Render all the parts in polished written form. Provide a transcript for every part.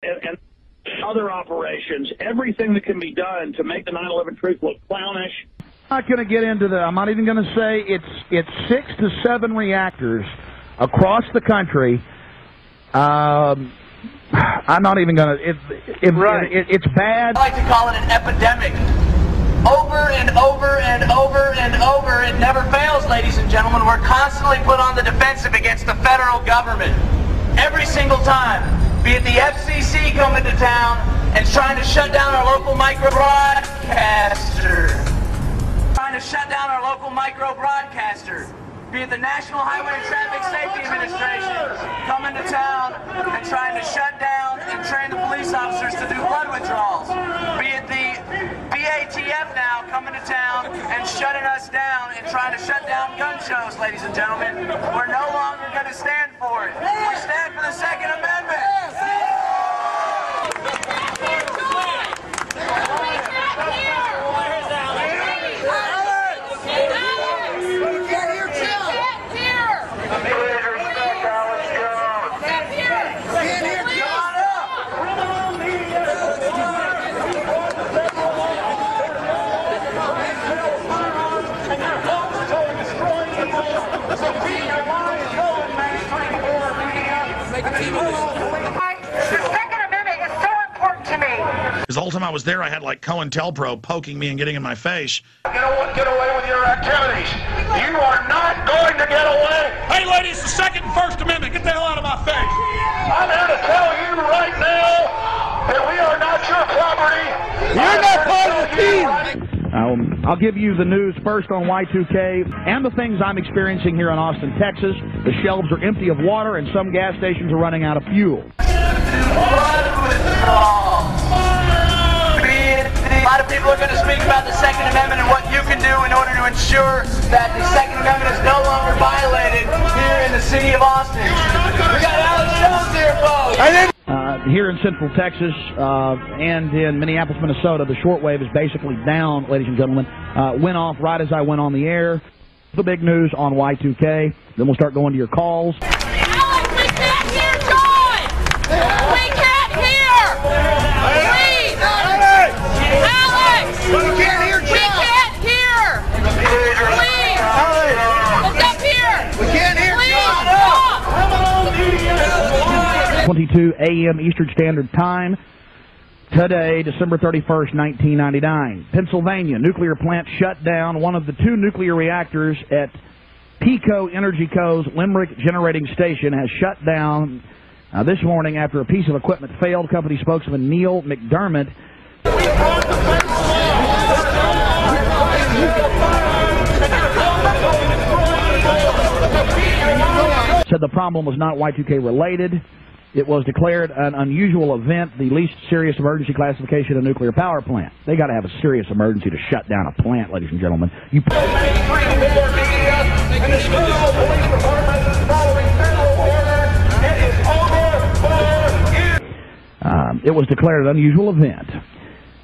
and other operations, everything that can be done to make the 9/11 truth look clownish. I'm not going to get into the. I'm not even going to say it's 6 to 7 reactors across the country. I'm not even going to. It's bad. I like to call it an epidemic. Over and over and over and over, it never fails, ladies and gentlemen. We're constantly put on the defensive against the federal government. Every single time, be it the FCC coming to town and trying to shut down our local micro broadcaster. Be it the National Highway and Traffic Safety Administration coming to town and trying to shut down and train the police officers to do blood withdrawals. Be it the BATF now coming to town and shutting us down and trying to shut down gun shows, ladies and gentlemen. We're no longer going to stand for it. We stand for the Second Amendment. Because the whole time I was there, I had like Cointelpro poking me and getting in my face. Get away with your activities. You are not going to get away. Hey, ladies, the Second and First Amendment. Get the hell out of my face. I'm here to tell you right now that we are not your property. You're not part of the team. I'll give you the news first on Y2K and the things I'm experiencing here in Austin, Texas. The shelves are empty of water and some gas stations are running out of fuel. A lot of people are going to speak about the Second Amendment and what you can do in order to ensure that the Second Amendment is no longer violated here in the city of Austin. We got Alex Jones here, folks. Here in Central Texas and in Minneapolis, Minnesota, the shortwave is basically down, ladies and gentlemen. Went off right as I went on the air. The big news on Y2K. Then we'll start going to your calls. Alex, we can't hear John! We can't hear! Please! Alex! We can't hear John! We can't hear! Please! Look up here! We can't hear John! 22 a.m. Eastern Standard Time. Today, December 31st, 1999. Pennsylvania nuclear plant shut down. One of the 2 nuclear reactors at PECO Energy Co.'s Limerick Generating Station has shut down this morning after a piece of equipment failed. Company spokesman Neil McDermott said the problem was not Y2K related. It was declared an unusual event, the least serious emergency classification of a nuclear power plant. They got to have a serious emergency to shut down a plant, ladies and gentlemen. It was declared an unusual event.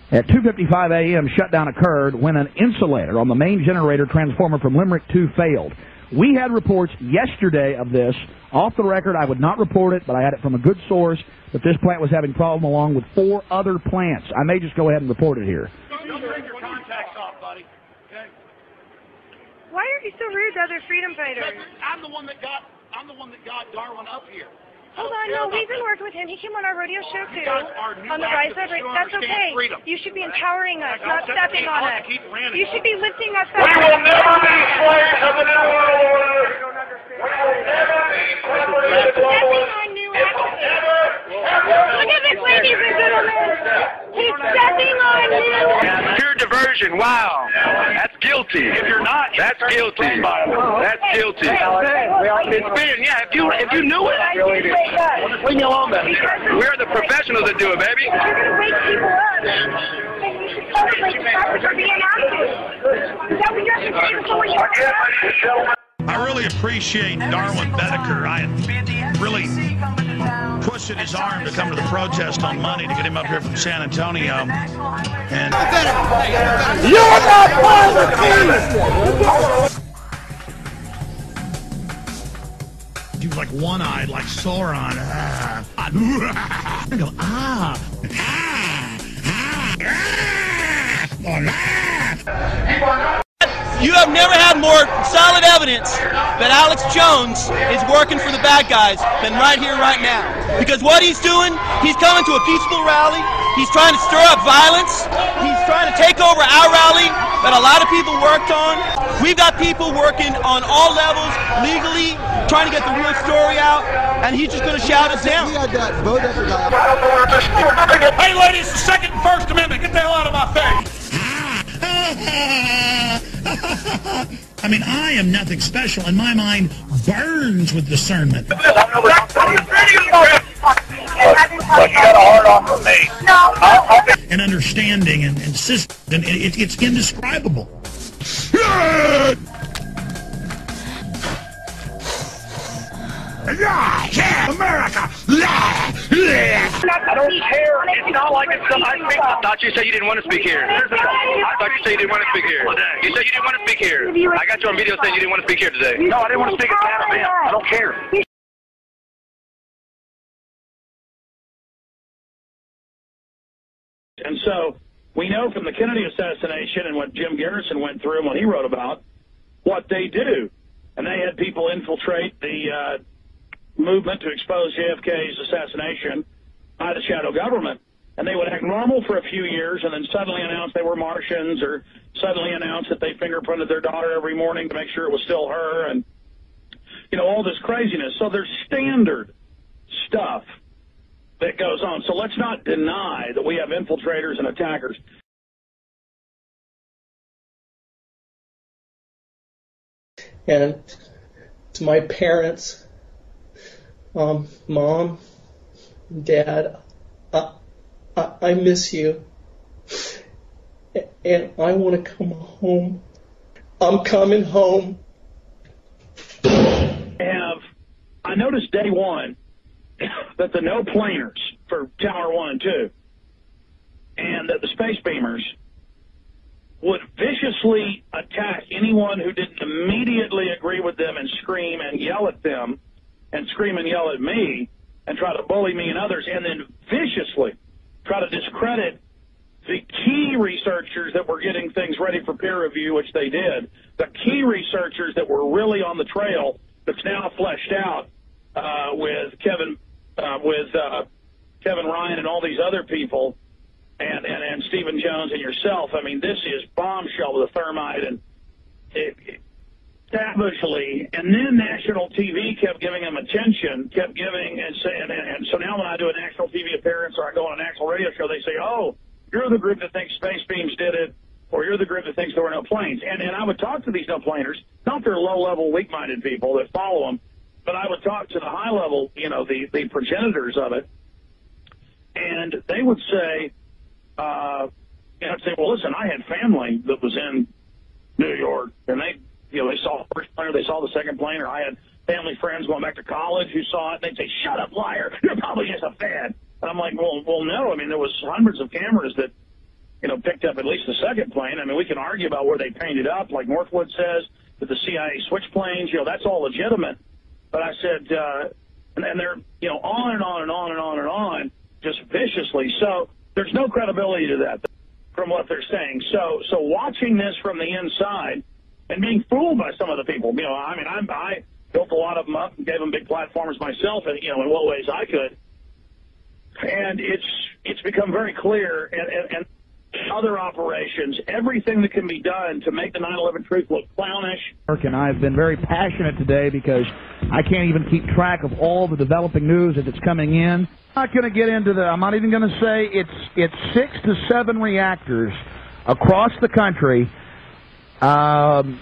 At 2:55 a.m., shutdown occurred when an insulator on the main generator transformer from Limerick 2 failed. We had reports yesterday of this. Off the record, I would not report it, but I had it from a good source that this plant was having problem along with 4 other plants. I may just go ahead and report it here. Don't take your contacts off, buddy. Okay? Why are you so rude to other freedom fighters? I'm the one that got Darwin up here. Hold on, no, we've been working with him. He came on our rodeo show too. On the activists rise of it. who That's understand okay. freedom. You should be empowering us, not I'll stepping on us. keep ranting. You should be lifting us We up. will never be slaves of the New World Order. We will never be slaves of the global order. It will never, ever. Look at this, ladies and gentlemen. He's stepping on you. Pure diversion, wow. That's guilty. If you're not, that's guilty. That's guilty. It's been, yeah, if you knew it, leave me alone then. We're the professionals that do it, baby. You're going to wake people up. You should celebrate the fact that you're being active. Is that what you have to say before you I really appreciate Darwin Bedecker. I had really pushing his arm to come to the protest on Monday to get him up here from San Antonio. And You're not part of the team! you He's like one-eyed, like Sauron. I go, You have never had more solid evidence that Alex Jones is working for the bad guys than right here, right now. Because what he's doing, he's coming to a peaceful rally. He's trying to stir up violence. He's trying to take over our rally that a lot of people worked on. We've got people working on all levels, legally, trying to get the real story out, and he's just going to shout us down. Hey, ladies, the Second and First Amendment, get the hell out of my face. I mean, I am nothing special, and my mind burns with discernment. Look, you got a hard on for me. And understanding and system, and it's indescribable. Yeah, America! I don't care. It's not like it's some. I thought you said you didn't want to speak here. I thought you said you didn't want to speak here. You said you didn't want to speak here. I got you on video saying you didn't want to speak here today. No, I didn't want to speak at that event. I don't care. And so we know from the Kennedy assassination and what Jim Garrison went through and what he wrote about, what they do. And they had people infiltrate the movement to expose JFK's assassination by the shadow government. And they would act normal for a few years and then suddenly announce they were Martians, or suddenly announce that they fingerprinted their daughter every morning to make sure it was still her, and, you know, all this craziness. So there's standard stuff that goes on. So let's not deny that we have infiltrators and attackers. And to my parents, Mom, Dad, I miss you, and I want to come home. I'm coming home. I noticed day one that the no planers for Tower 1 and 2 and that the space beamers would viciously attack anyone who didn't immediately agree with them and scream and yell at them and scream and yell at me and try to bully me and others, and then viciously try to discredit the key researchers that were getting things ready for peer review, which they did, the key researchers that were really on the trail that's now fleshed out with Kevin Ryan and all these other people, and Stephen Jones and yourself. I mean, this is bombshell with a thermite, and savagely. And then national TV kept giving them attention, kept giving and saying, and so now when I do a national TV appearance or I go on a national radio show, they say, "Oh, you're the group that thinks space beams did it," or "You're the group that thinks there were no planes." And I would talk to these no planers, not their low-level, weak-minded people that follow them, but I would talk to the high-level, you know, the progenitors of it, and they would say, I'd say, "Well, listen, I had family that was in New York, and they saw the first plane, they saw the second plane, or I had family friends going back to college who saw it, and they'd say, 'Shut up, liar, you're probably just a fan.'" And I'm like, well, no. I mean, there was hundreds of cameras that, picked up at least the second plane. I mean, we can argue about where they painted up, like Northwood says, that the CIA switch planes, that's all legitimate. But I said, and they're, on and on and on and on and on, just viciously. So there's no credibility to that from what they're saying. So watching this from the inside and being fooled by some of the people, I built a lot of them up and gave them big platforms myself, and, in what ways I could. And it's become very clear, and other operations, everything that can be done to make the 9/11 truth look clownish. And I've been very passionate today because I can't even keep track of all the developing news that's coming in. I'm not going to get into I'm not even going to say it's 6 to 7 reactors across the country. I'm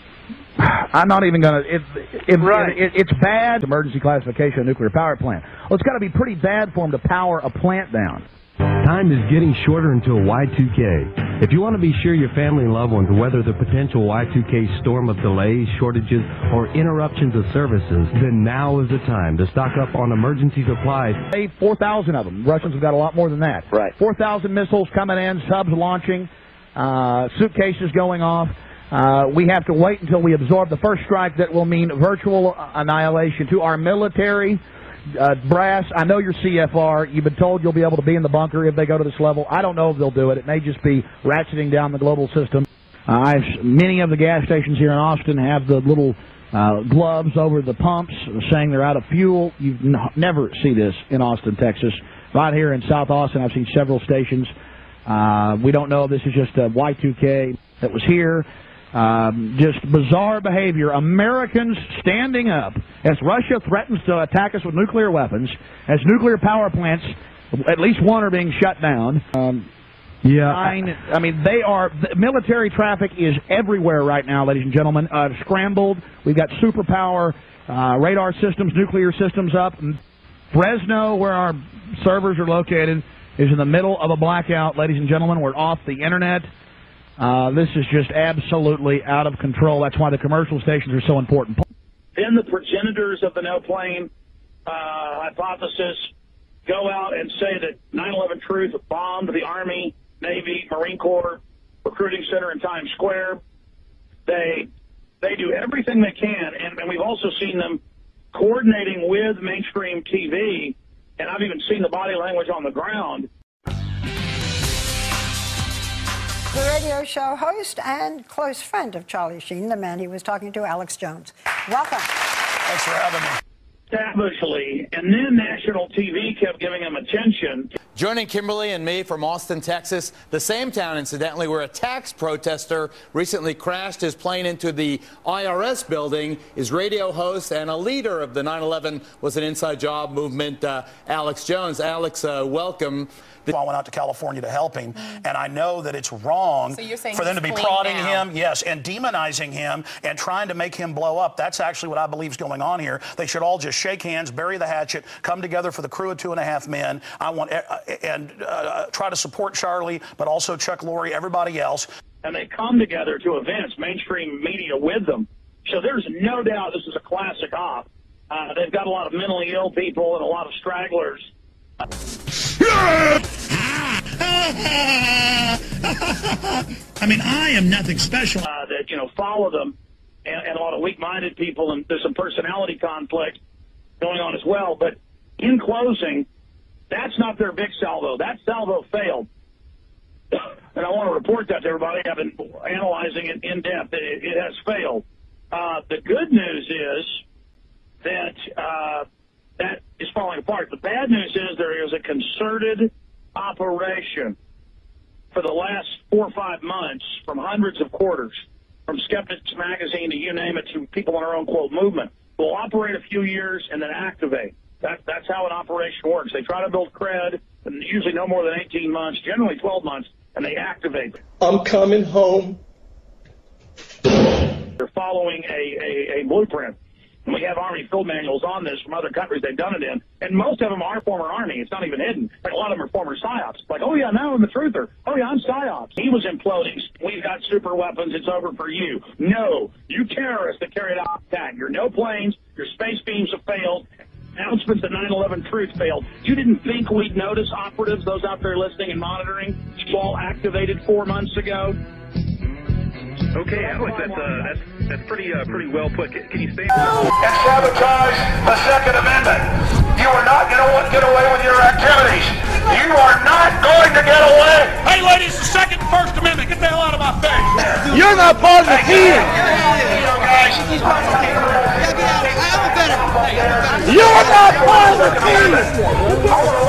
not even going to. It's bad. Emergency classification of nuclear power plant. Well, it's got to be pretty bad for them to power a plant down. Time is getting shorter until Y2K. If you want to be sure your family and loved ones will weather the potential Y2K storm of delays, shortages, or interruptions of services, then now is the time to stock up on emergency supplies. 4,000 of them. Russians have got a lot more than that. Right. 4,000 missiles coming in, subs launching, suitcases going off. We have to wait until we absorb the first strike that will mean virtual annihilation to our military. Brass, I know you're CFR. You've been told you'll be able to be in the bunker if they go to this level. I don't know if they'll do it. It may just be ratcheting down the global system. Many of the gas stations here in Austin have the little gloves over the pumps saying they're out of fuel. You never see this in Austin, Texas. Right here in South Austin, I've seen several stations. We don't know if this is just a Y2K that was here. Just bizarre behavior. Americans standing up as Russia threatens to attack us with nuclear weapons, as nuclear power plants, at least one, are being shut down. I mean, military traffic is everywhere right now, ladies and gentlemen. Scrambled. We've got superpower radar systems, nuclear systems up. Fresno, where our servers are located, is in the middle of a blackout, ladies and gentlemen. We're off the internet. This is just absolutely out of control. That's why the commercial stations are so important. Then the progenitors of the no-plane hypothesis go out and say that 9/11 Truth bombed the Army, Navy, Marine Corps recruiting center in Times Square. They do everything they can, and we've also seen them coordinating with mainstream TV, and I've even seen the body language on the ground. The radio show host and close friend of Charlie Sheen, the man he was talking to, Alex Jones. Welcome. Thanks for having me. Savagely, and then national TV kept giving him attention. Joining Kimberly and me from Austin, Texas, the same town, incidentally, where a tax protester recently crashed his plane into the IRS building, is radio host and a leader of the 9/11 was an inside job movement, Alex Jones. Alex, welcome. I went out to California to help him, and I know that it's wrong for them to be prodding him, yes, and demonizing him and trying to make him blow up. That's actually what I believe is going on here. They should all just shake hands, bury the hatchet, come together for the crew of 2.5 Men. I want try to support Charlie, but also Chuck Lorre, everybody else. And they come together to events, mainstream media with them. So there's no doubt this is a classic op. They've got a lot of mentally ill people and a lot of stragglers. I mean, I am nothing special. That, follow them, and a lot of weak-minded people, and there's some personality conflict going on as well. But in closing, that's not their big salvo. That salvo failed. And I want to report that to everybody. I've been analyzing it in depth. It has failed. The good news is that that is falling apart. The bad news is there is a concerted operation for the last 4 or 5 months from hundreds of quarters, from Skeptics Magazine to you name it, to people in our own, quote, movement. We'll operate a few years and then activate. That's how an operation works. They try to build cred, and usually no more than 18 months, generally 12 months, and they activate. I'm coming home. They're following a blueprint. And we have Army field manuals on this from other countries they've done it in. And most of them are former Army. It's not even hidden. Like, a lot of them are former PSYOPs. Like, oh, yeah, now I'm a truther. Oh, yeah, I'm PSYOPs. He was imploding. We've got super weapons. It's over for you. No, you terrorists that carried out the attack. Your no planes, your space beams have failed. Announcements that 9/11 Truth failed. You didn't think we'd notice operatives, those out there listening and monitoring, all activated 4 months ago? Okay, Alex, that's pretty well put. Can you stay? And sabotage the Second Amendment. You are not going to get away with your activities. You are not going to get away. Hey, ladies, the Second and First Amendment. Get the hell out of my face. You're not part of the team. You're not part of the team.